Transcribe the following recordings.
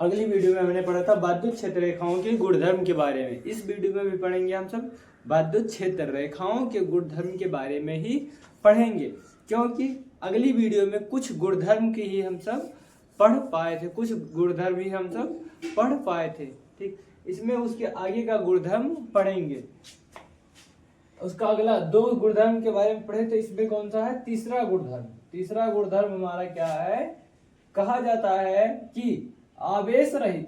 अगली वीडियो में हमने पढ़ा था विद्युत क्षेत्र रेखाओं के गुणधर्म के बारे में। इस वीडियो में भी पढ़ेंगे हम सब विद्युत क्षेत्र रेखाओं के गुणधर्म के बारे में ही पढ़ेंगे, क्योंकि अगली वीडियो में कुछ गुणधर्म के ही हम सब पढ़ पाए थे, कुछ गुणधर्म ही हम सब पढ़ पाए थे। ठीक, इसमें उसके आगे का गुणधर्म पढ़ेंगे। उसका अगला 2 गुणधर्म के बारे में पढ़े, तो इसमें कौन सा है? तीसरा गुणधर्म। तीसरा गुणधर्म हमारा क्या है? कहा जाता है कि आवेश रहित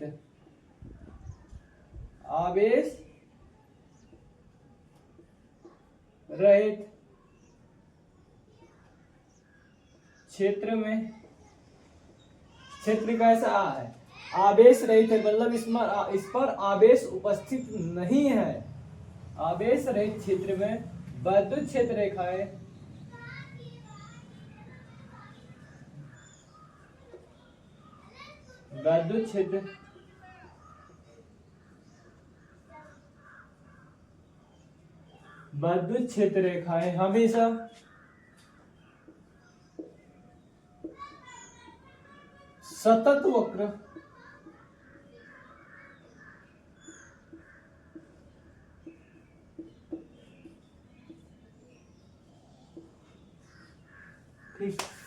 क्षेत्र में, क्षेत्र कैसा है? आवेश रहित है, मतलब इस पर आवेश उपस्थित नहीं है। आवेश रहित क्षेत्र में विद्युत क्षेत्र रेखाएं विद्युत क्षेत्र रेखाएं हमेशा सतत वक्र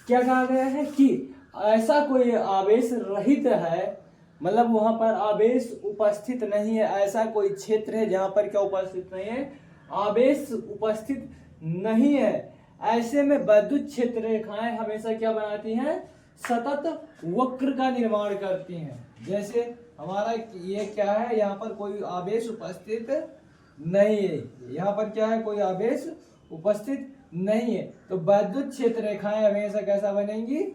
क्या कहा गया है कि ऐसा कोई आवेश रहित है, मतलब वहां पर आवेश उपस्थित नहीं है। ऐसा कोई क्षेत्र है जहां पर क्या उपस्थित नहीं है? आवेश उपस्थित नहीं है। ऐसे में विद्युत क्षेत्र रेखाएं हमेशा क्या बनाती हैं? सतत वक्र का निर्माण करती हैं। जैसे हमारा ये क्या है, यहाँ पर कोई आवेश उपस्थित नहीं है, यहाँ पर क्या है? कोई आवेश उपस्थित नहीं है, तो विद्युत क्षेत्र रेखाएं हमेशा कैसा बनेंगी?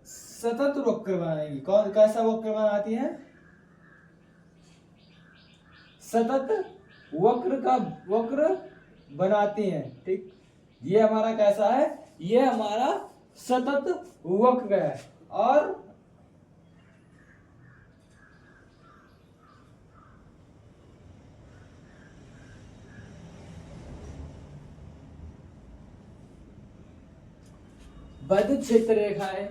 सतत वक्र बनाएंगी। कौन कैसा वक्र बनाती है? सतत वक्र बनाती हैं। ठीक, ये हमारा कैसा है? ये हमारा सतत वक्र है। और विद्युत क्षेत्र रेखाएं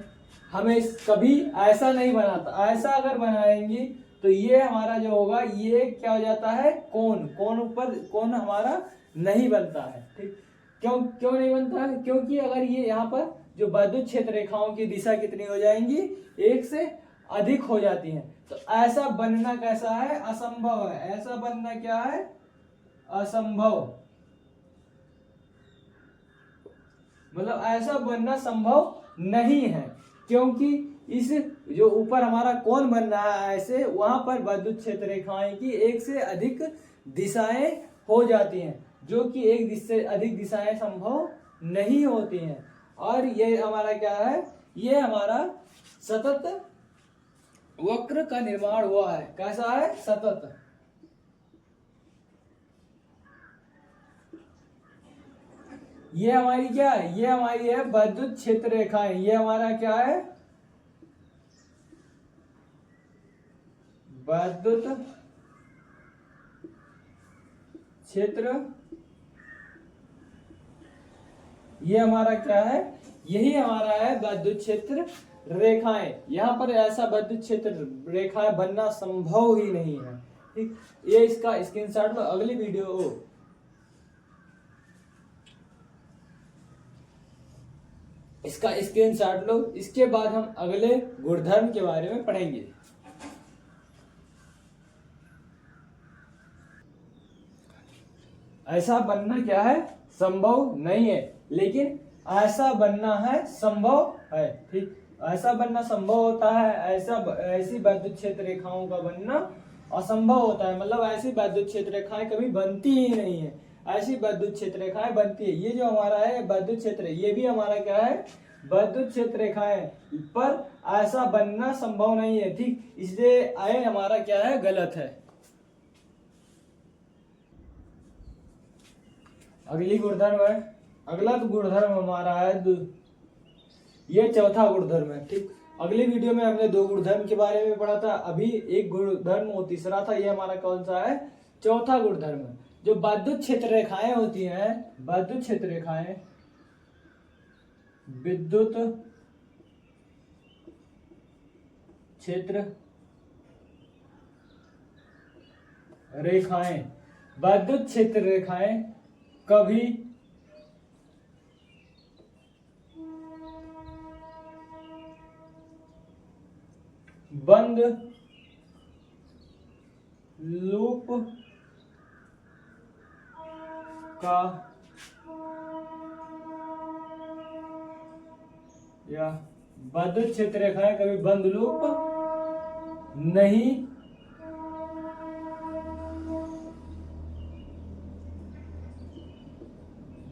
हमें कभी ऐसा नहीं बनाता। ऐसा अगर बनाएंगी तो ये हमारा जो होगा, ये क्या हो जाता है? कोण हमारा नहीं बनता है। ठीक, क्यों नहीं बनता है? क्योंकि अगर ये यहाँ पर जो विद्युत क्षेत्र रेखाओं की दिशा कितनी हो जाएंगी? 1 से अधिक हो जाती हैं। तो ऐसा बनना कैसा है? असंभव है। ऐसा बनना क्या है? असंभव। मतलब ऐसा बनना संभव नहीं है, क्योंकि इस जो ऊपर हमारा कोण बन रहा है ऐसे, वहां पर विद्युत क्षेत्र रेखाएं की 1 से अधिक दिशाएं हो जाती हैं, जो कि 1 से अधिक दिशाएं संभव नहीं होती हैं। और ये हमारा क्या है? ये हमारा सतत वक्र का निर्माण हुआ है। कैसा है? सतत। ये हमारी क्या है? ये हमारी है विद्युत क्षेत्र रेखाएं। ये हमारा क्या है? विद्युत क्षेत्र। ये हमारा क्या है? यही हमारा है विद्युत क्षेत्र रेखाएं। यहाँ पर ऐसा विद्युत क्षेत्र रेखाएं बनना संभव ही नहीं है। ठीक, ये इसका स्क्रीनशॉट लो। अगली वीडियो इसका स्क्रीनशॉट लो। इसके बाद हम अगले गुणधर्म के बारे में पढ़ेंगे। ऐसा बनना क्या है? संभव नहीं है, लेकिन ऐसा बनना है संभव है। ठीक, ऐसा बनना संभव होता है, ऐसी विद्युत क्षेत्र रेखाओं का बनना असंभव होता है। मतलब ऐसी विद्युत क्षेत्र रेखाएं कभी बनती ही नहीं है। ऐसी विद्युत क्षेत्र रेखाएं बनती है। ये जो हमारा है विद्युत क्षेत्र, ये भी हमारा क्या है? विद्युत क्षेत्र रेखाएं, पर ऐसा बनना संभव नहीं है। ठीक, इसलिए ये हमारा क्या है? गलत है। अगली गुणधर्म है, अगला तो गुणधर्म हमारा है, ये चौथा गुणधर्म है। ठीक, अगली वीडियो में हमने 2 गुणधर्म के बारे में पढ़ा था। अभी एक गुणधर्म और तीसरा था। ये हमारा कौन सा है? चौथा गुणधर्म। जो विद्युत क्षेत्र रेखाएं होती हैं, विद्युत क्षेत्र रेखाएं, विद्युत क्षेत्र रेखाएं, विद्युत क्षेत्र रेखाएं कभी बंद लूप का या विद्युत क्षेत्र रेखाएं कभी बंद लूप नहीं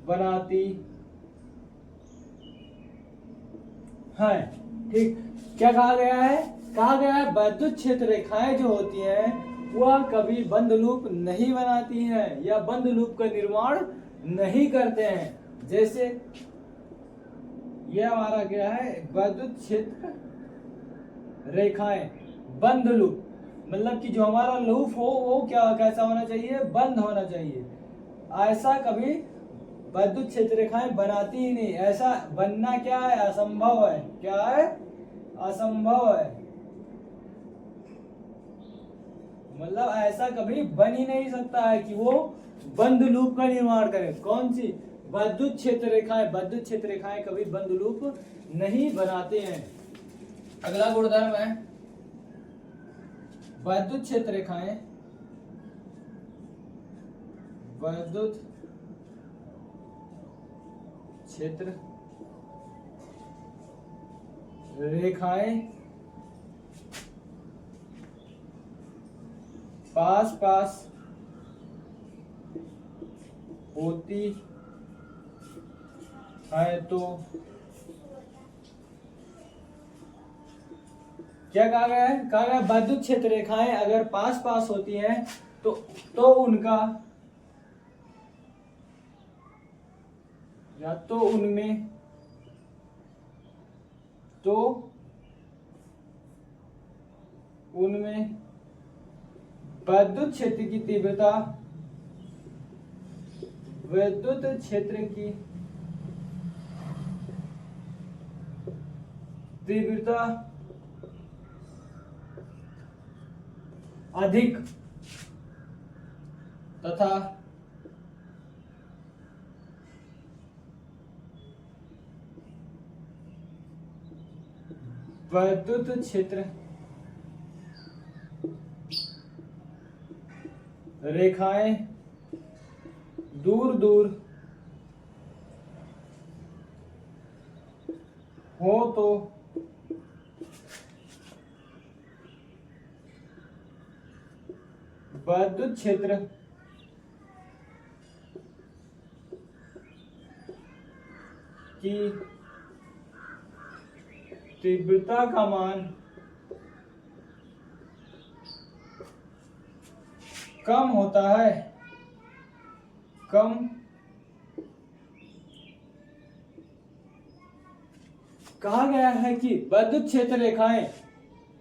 बनाती है। ठीक, क्या कहा गया है? कहा गया है विद्युत क्षेत्र रेखाएं जो होती हैं वह कभी बंद लूप नहीं बनाती हैं या बंद लूप का निर्माण नहीं करते हैं। जैसे यह हमारा क्या है, विद्युत क्षेत्र रेखाएं बंद लूप, मतलब कि जो हमारा लूप हो वो क्या कैसा होना चाहिए, बंद होना चाहिए। ऐसा कभी विद्युत क्षेत्र रेखाएं बनाती ही नहीं, ऐसा बनना क्या है, असंभव है। क्या है? असंभव है, मतलब ऐसा कभी बन ही नहीं सकता है कि वो बंद लूप का निर्माण करे। कौन सी? विद्युत क्षेत्र रेखाएं। विद्युत क्षेत्र रेखाएं कभी बंद लूप नहीं बनाते हैं। अगला गुणधर्म है विद्युत क्षेत्र रेखाएं विद्युत क्षेत्र रेखाएं पास पास होती है तो क्या कहा गया है? कहा गया विद्युत क्षेत्र रेखाएं अगर पास पास होती हैं तो उनका या तो उनमें विद्युत क्षेत्र की तीव्रता विद्युत क्षेत्र की तीव्रता अधिक तथा विद्युत क्षेत्र रेखाएं दूर दूर हो तो विद्युत क्षेत्र की तीव्रता का मान कम होता है। कम कहा गया है कि विद्युत क्षेत्र रेखाएं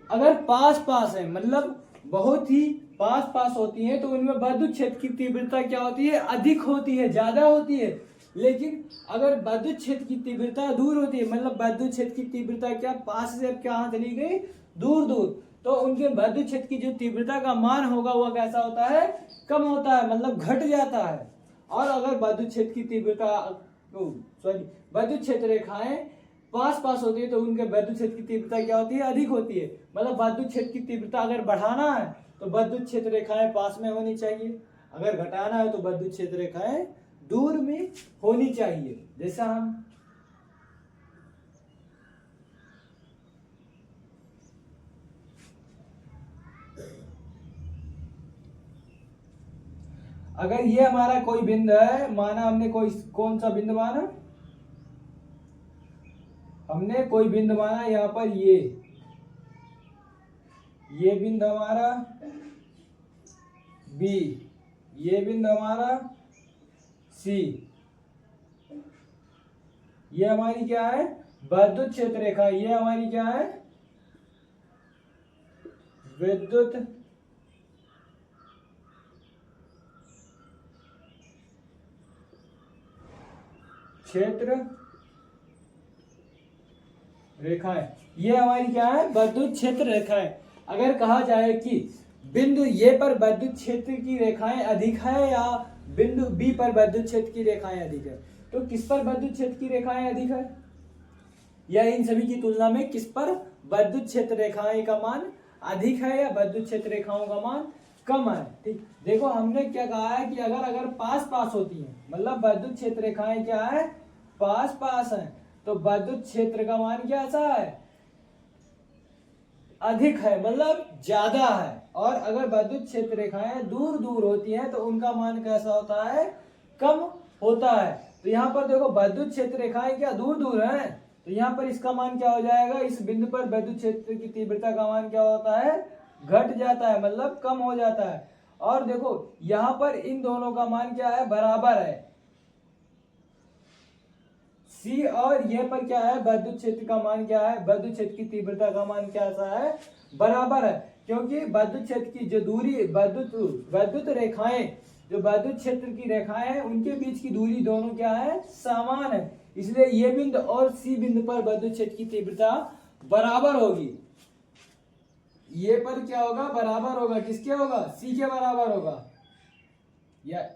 अगर पास पास है, मतलब बहुत ही पास पास होती हैं, तो उनमें विद्युत क्षेत्र की तीव्रता क्या होती है, अधिक होती है, ज्यादा होती है। लेकिन अगर विद्युत क्षेत्र की तीव्रता दूर होती है, मतलब विद्युत क्षेत्र की तीव्रता क्या पास से कहाँ चली गई, दूर दूर, तो उनके विद्युत क्षेत्र की जो तीव्रता का मान होगा वह कैसा होता है, कम होता है, मतलब घट जाता है। और अगर विद्युत क्षेत्र की तीव्रता विद्युत क्षेत्र रेखाएं पास पास होती है तो उनके विद्युत क्षेत्र की तीव्रता क्या होती है, अधिक होती है। मतलब विद्युत क्षेत्र की तीव्रता अगर बढ़ाना है तो विद्युत क्षेत्र रेखाएं पास में होनी चाहिए, अगर घटाना है तो विद्युत क्षेत्र रेखाएं दूर में होनी चाहिए। जैसा हम अगर ये हमारा कोई बिंदु है, माना हमने कोई कौन सा बिंदु माना, हमने कोई बिंदु माना यहाँ पर ये बिंदु हमारा बी, ये बिंदु हमारा सी, ये हमारी क्या है, विद्युत क्षेत्र रेखा, ये हमारी क्या है, विद्युत क्षेत्र रेखाएं, ये हमारी क्या है, विद्युत क्षेत्र रेखाएं। अगर कहा जाए कि बिंदु ए पर विद्युत क्षेत्र की रेखाएं अधिक है या बिंदु बी पर विद्युत क्षेत्र की रेखाएं अधिक है, तो किस पर विद्युत क्षेत्र की रेखाएं अधिक है, या इन सभी की तुलना में किस पर विद्युत क्षेत्र रेखाएं का मान अधिक है या विद्युत क्षेत्र रेखाओं का मान कम है। ठीक, देखो हमने क्या कहा है कि अगर पास पास होती है, मतलब विद्युत क्षेत्र रेखाएं क्या है, पास पास है, तो विद्युत क्षेत्र का मान क्या सा है, अधिक है, मतलब ज्यादा है। और अगर विद्युत क्षेत्र रेखाएं दूर दूर होती हैं तो उनका मान कैसा होता है, कम होता है। तो यहाँ पर देखो विद्युत क्षेत्र रेखाएं क्या दूर दूर हैं, तो यहाँ पर इसका मान क्या हो जाएगा, इस बिंदु पर विद्युत क्षेत्र की तीव्रता का मान क्या होता है, घट जाता है, मतलब कम हो जाता है। और देखो यहाँ पर इन दोनों का मान क्या है, बराबर है। सी और ये पर क्या है, विद्युत क्षेत्र का मान क्या है, विद्युत क्षेत्र की तीव्रता का मान क्या सा है, बराबर है। क्योंकि विद्युत क्षेत्र की जो दूरी, विद्युत रेखाएं, जो विद्युत क्षेत्र की रेखाएं हैं उनके बीच की दूरी दोनों क्या है, समान है। इसलिए ये बिंदु और सी बिंदु पर विद्युत क्षेत्र की तीव्रता बराबर होगी। ये पर क्या होगा, बराबर होगा, किसके होगा, सी के बराबर होगा। या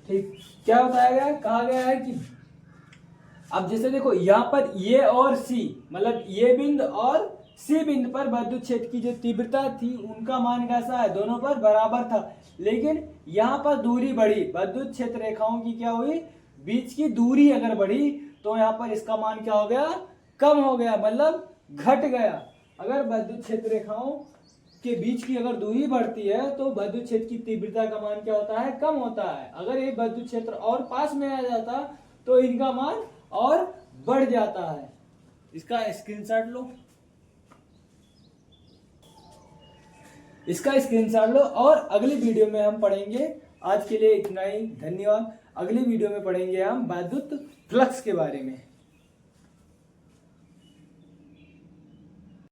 ठीक, क्या बताया गया, कहा गया है कि अब जैसे देखो यहाँ पर ये और सी, मतलब ये बिंदु और सी बिंदु पर विद्युत क्षेत्र की जो तीव्रता थी उनका मान कैसा है, दोनों पर बराबर था। लेकिन यहाँ पर दूरी बढ़ी, विद्युत क्षेत्र रेखाओं की क्या हुई, बीच की दूरी अगर बढ़ी तो यहाँ पर इसका मान क्या हो गया, कम हो गया, मतलब घट गया। अगर विद्युत क्षेत्र रेखाओं के बीच की अगर दूरी बढ़ती है तो विद्युत क्षेत्र की तीव्रता का मान क्या होता है, कम होता है। अगर ये विद्युत क्षेत्र और पास में आ जाता तो इनका मान और बढ़ जाता है। इसका स्क्रीनशॉट लो, इसका स्क्रीनशॉट लो और अगली वीडियो में हम पढ़ेंगे। आज के लिए इतना ही, धन्यवाद। अगली वीडियो में पढ़ेंगे हम विद्युत फ्लक्स के बारे में।